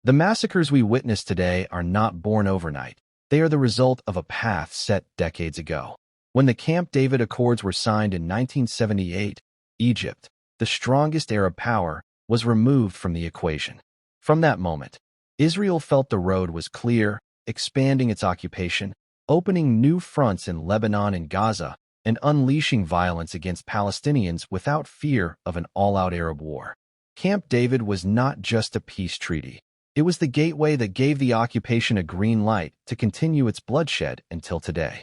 The massacres we witness today are not born overnight. They are the result of a path set decades ago. When the Camp David Accords were signed in 1978, Egypt, the strongest Arab power, was removed from the equation. From that moment, Israel felt the road was clear, expanding its occupation, opening new fronts in Lebanon and Gaza, and unleashing violence against Palestinians without fear of an all-out Arab war. Camp David was not just a peace treaty. It was the gateway that gave the occupation a green light to continue its bloodshed until today.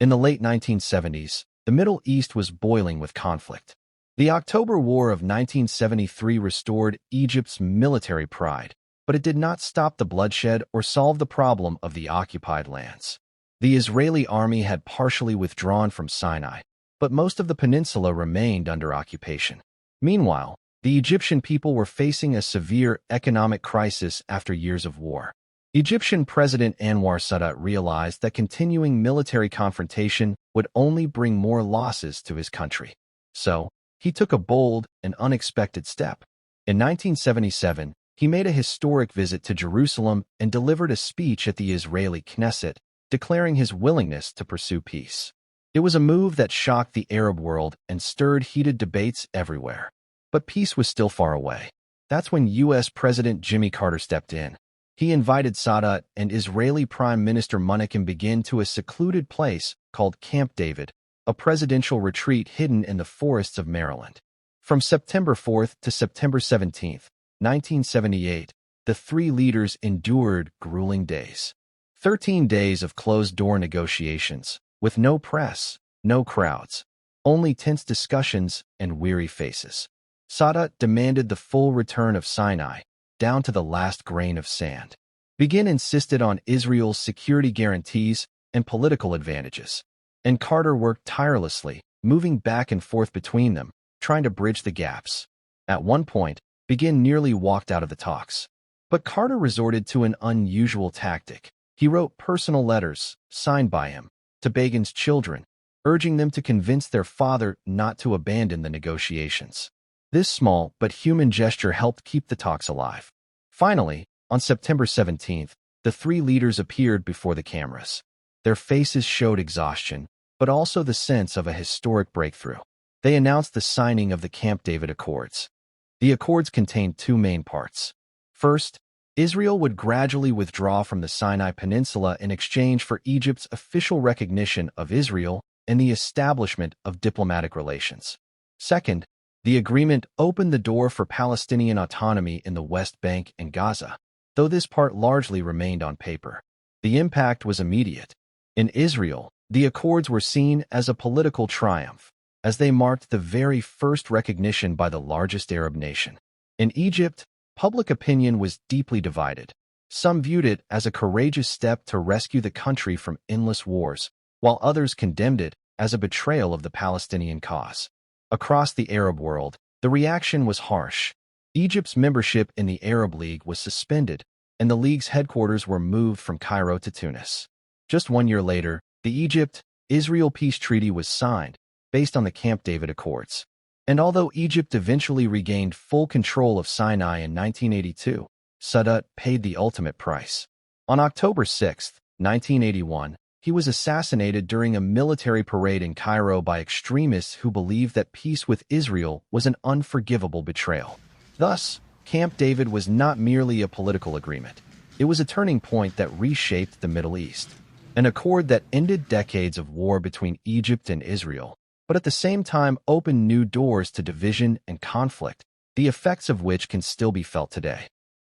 In the late 1970s, the Middle East was boiling with conflict. The October War of 1973 restored Egypt's military pride, but it did not stop the bloodshed or solve the problem of the occupied lands. The Israeli army had partially withdrawn from Sinai, but most of the peninsula remained under occupation. Meanwhile, the Egyptian people were facing a severe economic crisis after years of war. Egyptian President Anwar Sadat realized that continuing military confrontation would only bring more losses to his country. So, he took a bold and unexpected step. In 1977, he made a historic visit to Jerusalem and delivered a speech at the Israeli Knesset, declaring his willingness to pursue peace. It was a move that shocked the Arab world and stirred heated debates everywhere. But peace was still far away. That's when U.S. President Jimmy Carter stepped in. He invited Sadat and Israeli Prime Minister Menachem begin to a secluded place called Camp David, a presidential retreat hidden in the forests of Maryland. From September 4th to September 17th, 1978, the three leaders endured grueling days. 13 days of closed-door negotiations, with no press, no crowds, only tense discussions and weary faces. Sadat demanded the full return of Sinai, down to the last grain of sand. Begin insisted on Israel's security guarantees and political advantages. And Carter worked tirelessly, moving back and forth between them, trying to bridge the gaps. At one point, Begin nearly walked out of the talks. But Carter resorted to an unusual tactic. He wrote personal letters, signed by him, to Begin's children, urging them to convince their father not to abandon the negotiations. This small but human gesture helped keep the talks alive. Finally, on September 17th, the three leaders appeared before the cameras. Their faces showed exhaustion, but also the sense of a historic breakthrough. They announced the signing of the Camp David Accords. The Accords contained two main parts. First, Israel would gradually withdraw from the Sinai Peninsula in exchange for Egypt's official recognition of Israel and the establishment of diplomatic relations. Second, the agreement opened the door for Palestinian autonomy in the West Bank and Gaza, though this part largely remained on paper. The impact was immediate. In Israel, the Accords were seen as a political triumph, as they marked the very first recognition by the largest Arab nation. In Egypt, public opinion was deeply divided. Some viewed it as a courageous step to rescue the country from endless wars, while others condemned it as a betrayal of the Palestinian cause. Across the Arab world, the reaction was harsh. Egypt's membership in the Arab League was suspended, and the League's headquarters were moved from Cairo to Tunis. Just 1 year later, the Egypt-Israel peace treaty was signed, based on the Camp David Accords. And although Egypt eventually regained full control of Sinai in 1982, Sadat paid the ultimate price. On October 6, 1981, he was assassinated during a military parade in Cairo by extremists who believed that peace with Israel was an unforgivable betrayal. Thus, Camp David was not merely a political agreement. It was a turning point that reshaped the Middle East. An accord that ended decades of war between Egypt and Israel, but at the same time opened new doors to division and conflict, the effects of which can still be felt today.